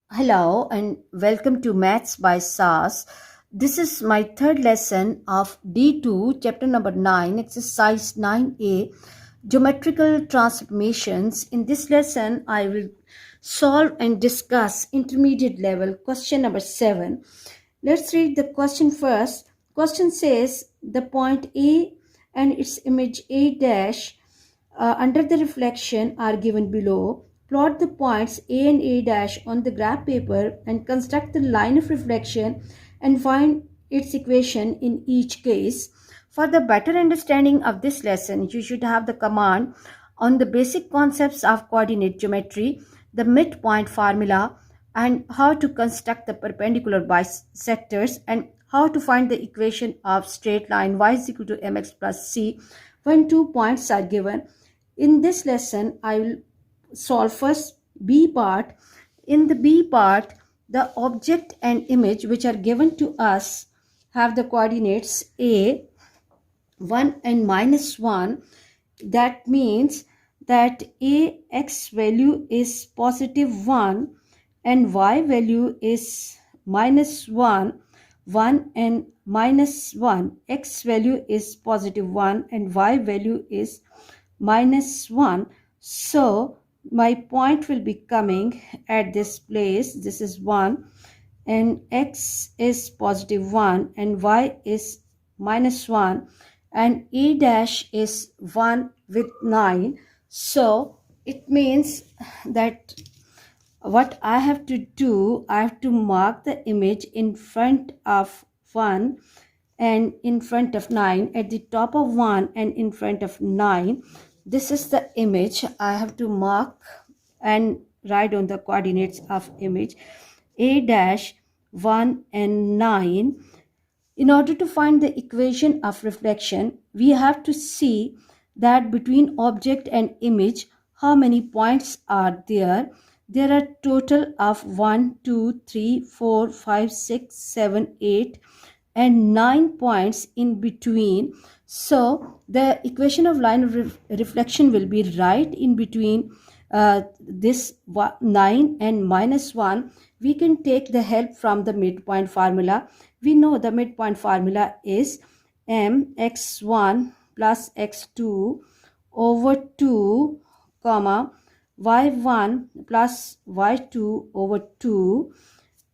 Hello and welcome to Maths by SAS. This is my third lesson of D2, chapter number 9, exercise 9A, geometrical transformations. In this lesson, I will solve and discuss intermediate level question number 7. Let's read the question first. Question says the point A and its image A dash under the reflection are given below. Plot the points A and A dash on the graph paper and construct the line of reflection and find its equation in each case. For the better understanding of this lesson, you should have the command on the basic concepts of coordinate geometry, the midpoint formula, and how to construct the perpendicular bisectors, and how to find the equation of straight line y is equal to mx plus c when 2 points are given. In this lesson, I will solve first B part. In the B part, the object and image which are given to us have the coordinates A, 1 and minus 1. That means that A x value is positive 1 and y value is minus 1, 1 and minus 1. X value is positive 1 and y value is minus 1. So my point will be coming at this place. This is 1 and x is positive 1 and y is minus 1 and A dash is 1 with 9. So it means that what I have to do, I have to mark the image in front of 1 and in front of 9, at the top of 1 and in front of 9. This is the image I have to mark and write on the coordinates of image A dash 1 and 9. In order to find the equation of reflection, we have to see that between object and image, how many points are there. There are total of 1, 2, 3, 4, 5, 6, 7, 8 and 9 points in between. So the equation of line of reflection will be right in between this 9 and minus 1. We can take the help from the midpoint formula. We know the midpoint formula is mx1 plus x2 over 2 comma y1 plus y2 over 2.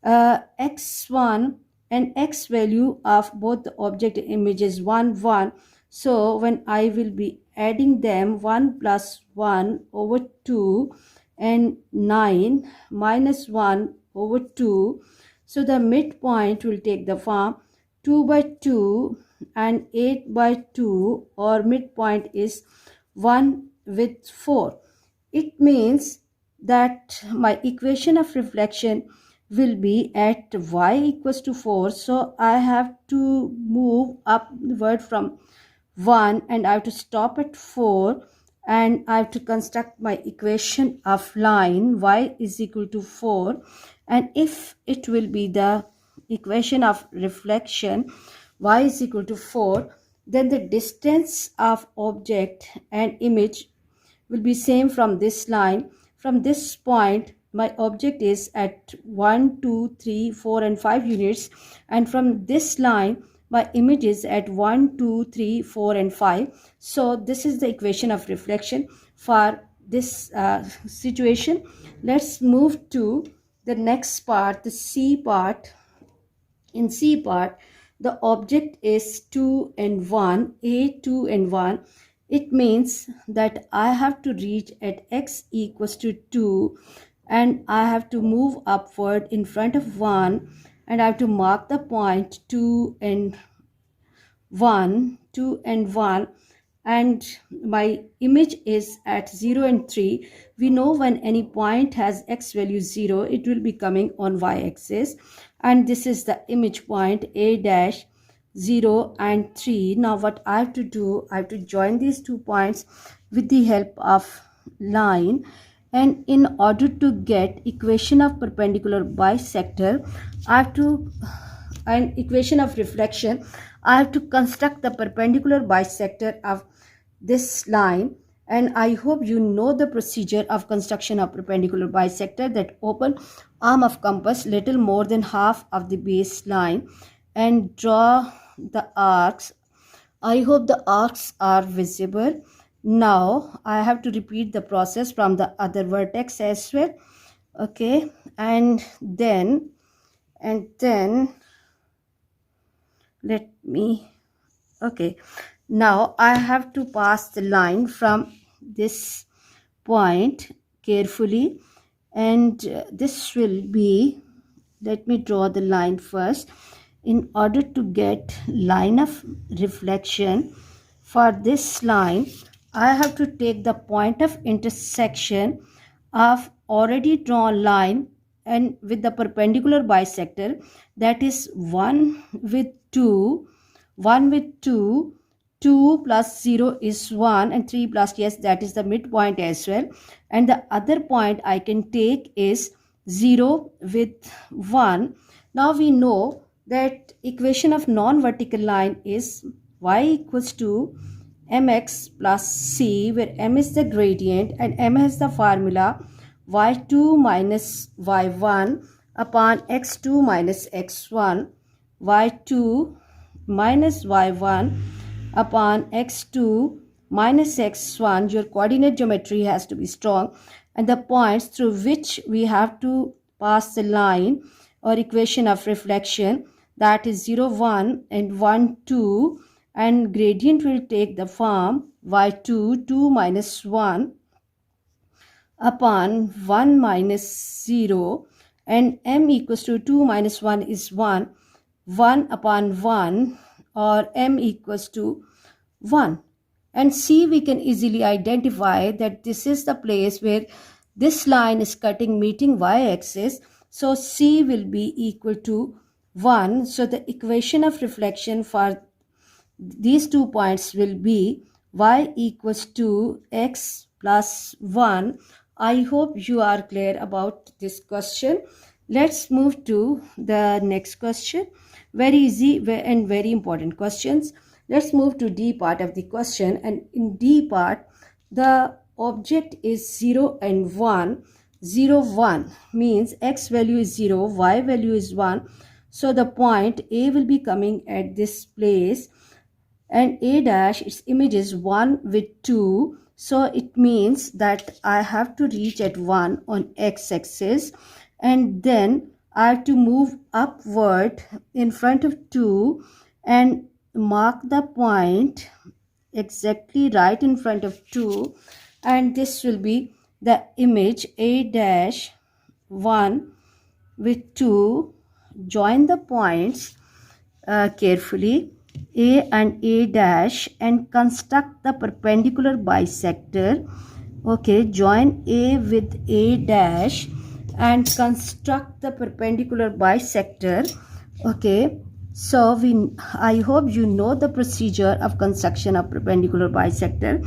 X1 and x value of both the object and image is 1 1. So when I will be adding them, 1 plus 1 over 2 and 9 minus 1 over 2. So the midpoint will take the form 2 by 2 and 8 by 2, or midpoint is 1 with 4. It means that my equation of reflection will be at y equals to 4. So I have to move upward from 1 and I have to stop at 4, and I have to construct my equation of line y is equal to 4. And if it will be the equation of reflection y is equal to 4, then the distance of object and image will be same from this line. From this point, my object is at 1, 2, 3, 4 and 5 units, and from this line my image is at 1, 2, 3, 4 and 5. So this is the equation of reflection for this situation. Let's move to the next part, the C part. In C part, the object is 2 and 1, A 2 and 1. It means that I have to reach at x equals to 2 and I have to move upward in front of 1 and I have to mark the point 2 and 1, 2 and 1, and my image is at 0 and 3. We know when any point has x value 0, it will be coming on y-axis, and this is the image point A dash 0 and 3. Now what I have to do, I have to join these 2 points with the help of line, and in order to get equation of perpendicular bisector, I have to, and equation of reflection, I have to construct the perpendicular bisector of this line. And I hope you know the procedure of construction of perpendicular bisector, that open arm of compass little more than half of the baseline and draw the arcs. I hope the arcs are visible. Now I have to repeat the process from the other vertex as well. Okay, and then let me, okay, now I have to pass the line from this point carefully, and this will be, let me draw the line first. In order to get line of reflection for this line, I have to take the point of intersection of already drawn line and with the perpendicular bisector, that is 1 with 2, 1 with 2, 2 plus 0 is 1, and 3 plus, yes, that is the midpoint as well. And the other point I can take is 0 with 1. Now we know that equation of non-vertical line is y equals to mx plus c, where m is the gradient and m has the formula y2 minus y1 upon x2 minus x1, y2 minus y1 upon x2 minus x1. Your coordinate geometry has to be strong, and the points through which we have to pass the line or equation of reflection, that is 0 1 and 1 2, and gradient will take the form y2 2 minus 1 upon 1 minus 0, and m equals to 2 minus 1 is 1, 1 upon 1, or m equals to 1. And C, we can easily identify that this is the place where this line is cutting meeting y-axis. So C will be equal to 1. So the equation of reflection for these 2 points will be y equals to x plus 1. I hope you are clear about this question. Let's move to the next question. Very easy and very important questions. Let's move to D part of the question, and in D part the object is 0 and 1. 0 1 means x value is 0, y value is 1. So the point A will be coming at this place, and A dash, its image is 1 with 2. So it means that I have to reach at 1 on x-axis, and then I have to move upward in front of 2 and mark the point exactly right in front of 2, and this will be the image A dash 1 with 2. Join the points carefully, A and A dash, and construct the perpendicular bisector. Okay, join A with A dash and construct the perpendicular bisector. Okay, so I hope you know the procedure of construction of perpendicular bisector,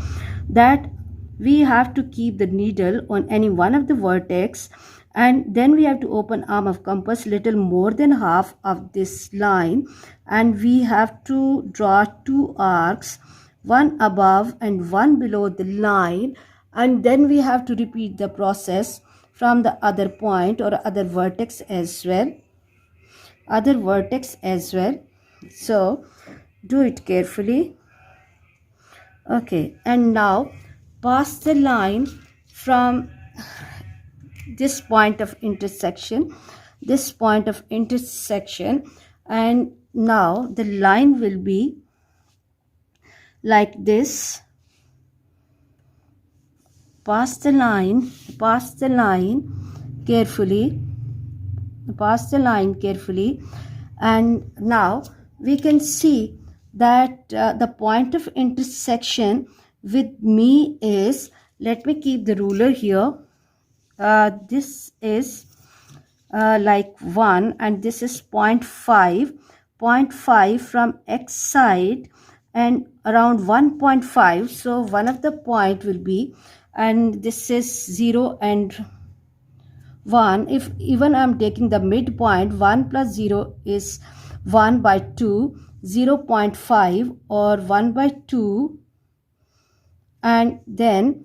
that we have to keep the needle on any one of the vertex, and then we have to open arm of compass little more than half of this line, and we have to draw 2 arcs, one above and one below the line, and then we have to repeat the process from the other point or other vertex as well. So do it carefully. Okay, and now pass the line from this point of intersection, and now the line will be like this. Pass the line carefully, and now we can see that the point of intersection with me is, let me keep the ruler here, this is like 1, and this is 0.5 from x side and around 1.5. so one of the point will be, and this is 0 and 1. If even I am taking the midpoint, 1 plus 0 is 1 by 2, 0.5 or 1 by 2, and then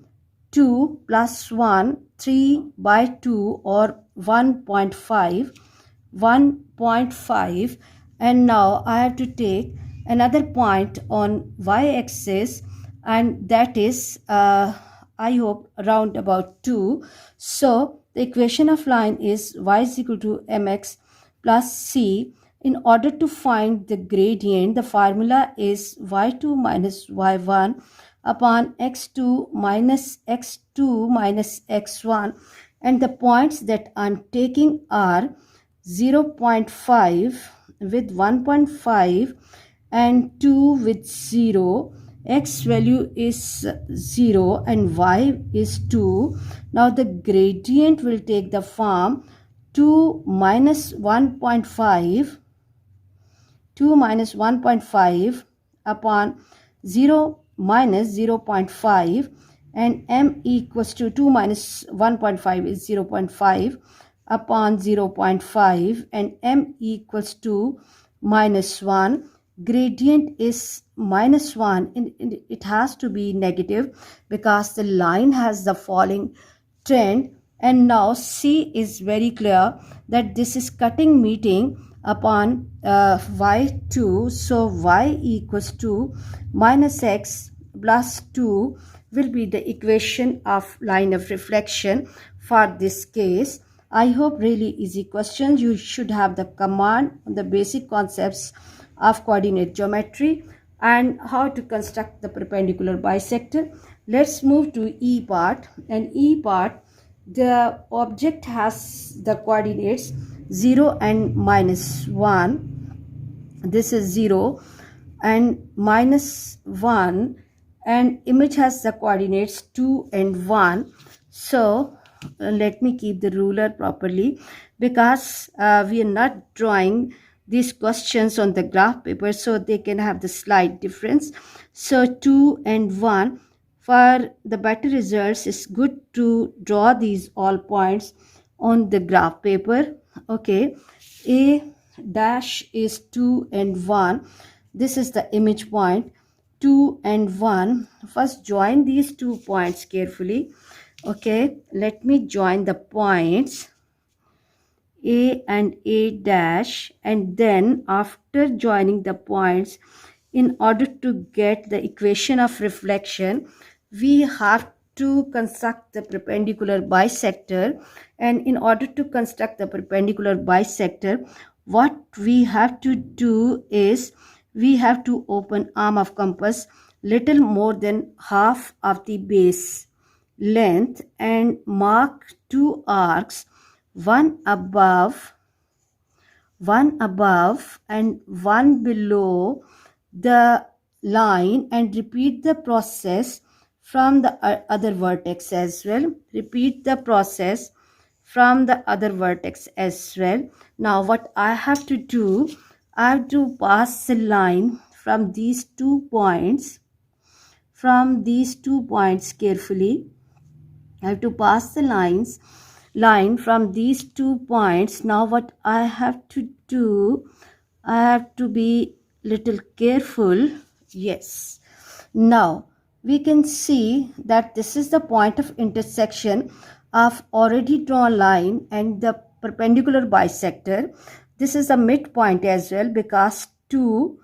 2 plus 1, 3 by 2 or 1.5, 1.5, and now I have to take another point on y-axis, and that is I hope around about 2. So the equation of line is y is equal to mx plus c. In order to find the gradient, the formula is y2 minus y1 upon x2 minus x1, and the points that I'm taking are 0.5 with 1.5 and 2 with 0. X value is 0 and y is 2. Now the gradient will take the form 2 minus 1.5 upon 0 minus 0.5, and m equals to 2 minus 1.5 is 0.5 upon 0.5, and m equals to minus 1. Gradient is minus 1, and it has to be negative because the line has the falling trend. And now C is very clear that this is cutting meeting upon y2. So y equals to minus x plus 2 will be the equation of line of reflection for this case. I hope really easy questions. You should have the command, the basic concepts of coordinate geometry and how to construct the perpendicular bisector. Let's move to E part. And E part, the object has the coordinates 0 and minus 1. This is 0 and minus 1, and image has the coordinates 2 and 1. So let me keep the ruler properly because we are not drawing these questions on the graph paper, so they can have the slight difference. So 2 and 1. For the better results, it's good to draw these all points on the graph paper. Okay, A dash is 2 and 1. This is the image point 2 and 1. First join these 2 points carefully. Okay, let me join the points A and A dash, and then after joining the points, in order to get the equation of reflection, we have to construct the perpendicular bisector. And in order to construct the perpendicular bisector, what we have to do is we have to open arm of compass little more than half of the base length and mark 2 arcs, one above and one below the line, and repeat the process from the other vertex as well. Repeat the process from the other vertex as well. Now what I have to do, I have to pass the line from these 2 points, carefully. I have to pass the line from these 2 points. Now what I have to do, I have to be little careful. Yes. Now we can see that this is the point of intersection of already drawn line and the perpendicular bisector. This is the midpoint as well because 2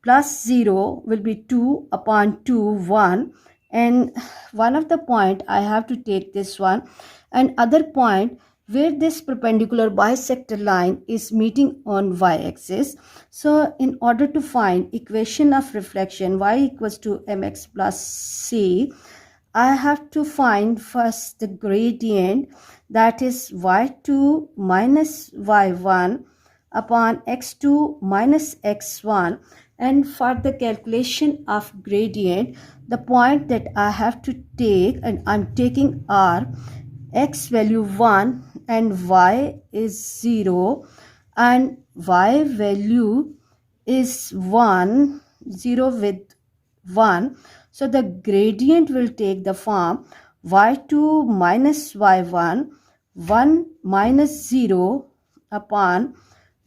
plus 0 will be 2 upon 2, 1. And one of the point I have to take this one, and other point where this perpendicular bisector line is meeting on y-axis. So in order to find equation of reflection y equals to mx plus c, I have to find first the gradient, that is y2 minus y1 upon x2 minus x1. And for the calculation of gradient, the point that I have to take, and I'm taking are x value 1 and y is 0, and y value is 1, 0 with 1. So the gradient will take the form y2 minus y1, 1 minus 0 upon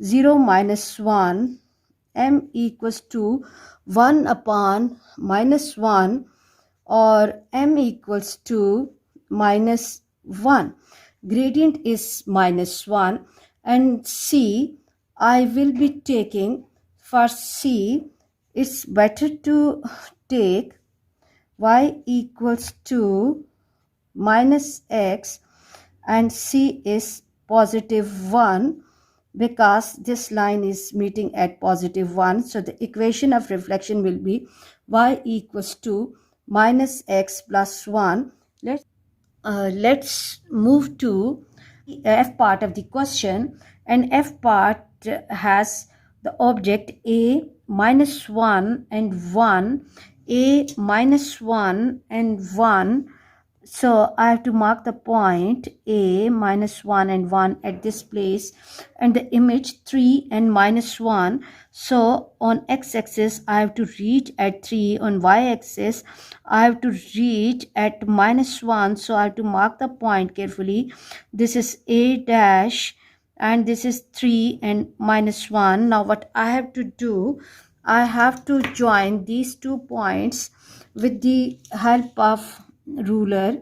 0 minus 1, m equals to 1 upon minus 1, or m equals to minus 1. Gradient is minus 1. And C, I will be taking, for C, it's better to take y equals to minus x, and C is positive 1 because this line is meeting at positive 1. So the equation of reflection will be y equals to minus x plus 1. Let's move to F part of the question, and F part has the object a minus 1 and 1, a minus 1 and 1. So I have to mark the point a minus 1 and 1 at this place, and the image 3 and minus 1. So on x-axis I have to reach at 3, on y-axis I have to reach at minus 1. So I have to mark the point carefully. This is a dash and this is 3 and minus 1. Now what I have to do, I have to join these 2 points with the help of ruler.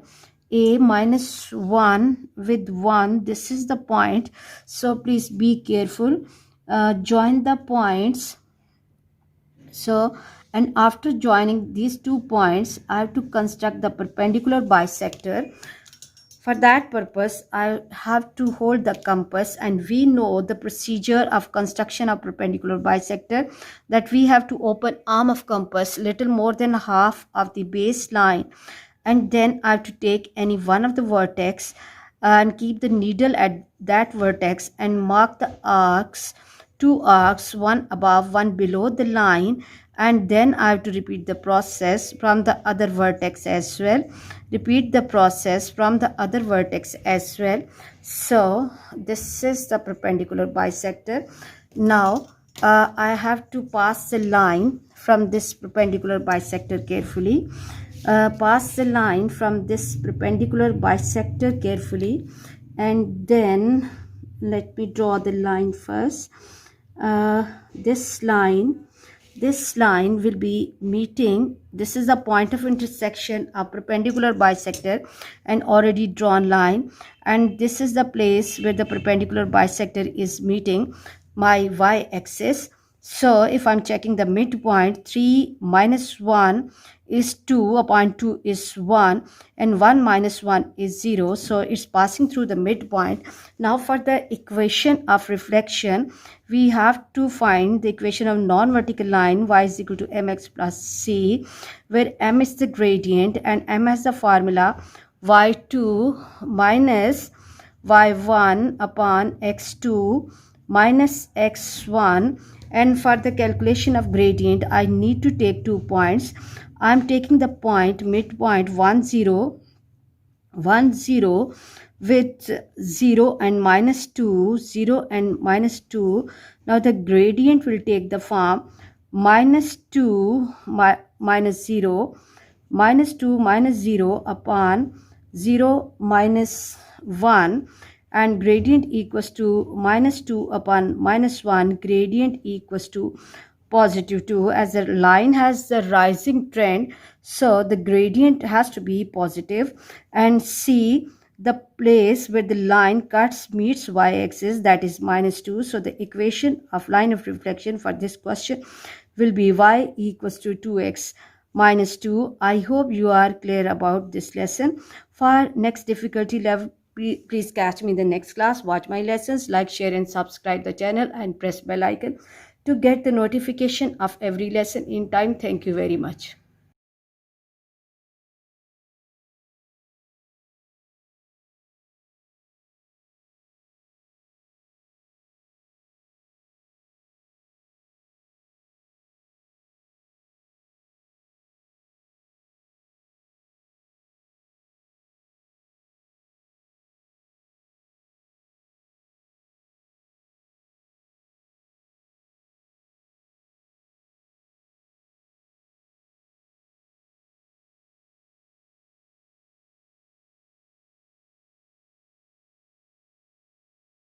A minus 1 with 1, this is the point, so please be careful. Join the points. So, and after joining these 2 points, I have to construct the perpendicular bisector. For that purpose, I have to hold the compass, and we know the procedure of construction of perpendicular bisector, that we have to open arm of compass little more than half of the baseline, and then I have to take any one of the vertex and keep the needle at that vertex and mark the arcs, 2 arcs, one above, one below the line, and then I have to repeat the process from the other vertex as well. Repeat the process from the other vertex as well. So this is the perpendicular bisector. Now I have to pass the line from this perpendicular bisector carefully. Pass the line from this perpendicular bisector carefully, and then let me draw the line first. This line will be meeting, this is the point of intersection of perpendicular bisector and already drawn line, and this is the place where the perpendicular bisector is meeting my y-axis. So if I'm checking the midpoint, 3 minus 1 is 2, upon 2 is 1, and 1 minus 1 is 0. So it's passing through the midpoint. Now for the equation of reflection, we have to find the equation of non-vertical line y is equal to mx plus c, where m is the gradient and m has the formula y2 minus y1 upon x2 minus x1. And for the calculation of gradient, I need to take 2 points. I am taking the point midpoint 1 0 with 0 and minus 2, 0 and minus 2. Now the gradient will take the form minus 2 minus 0, minus 2 minus 0 upon 0 minus 1, and gradient equals to minus 2 upon minus 1, gradient equals to positive 2. As the line has the rising trend, so the gradient has to be positive. And C, the place where the line cuts meets y-axis, that is minus 2. So the equation of line of reflection for this question will be y equals to 2x minus 2. I hope you are clear about this lesson. For next difficulty level, please catch me in the next class. Watch my lessons, like, share and subscribe the channel, and press bell icon to get the notification of every lesson in time. Thank you very much.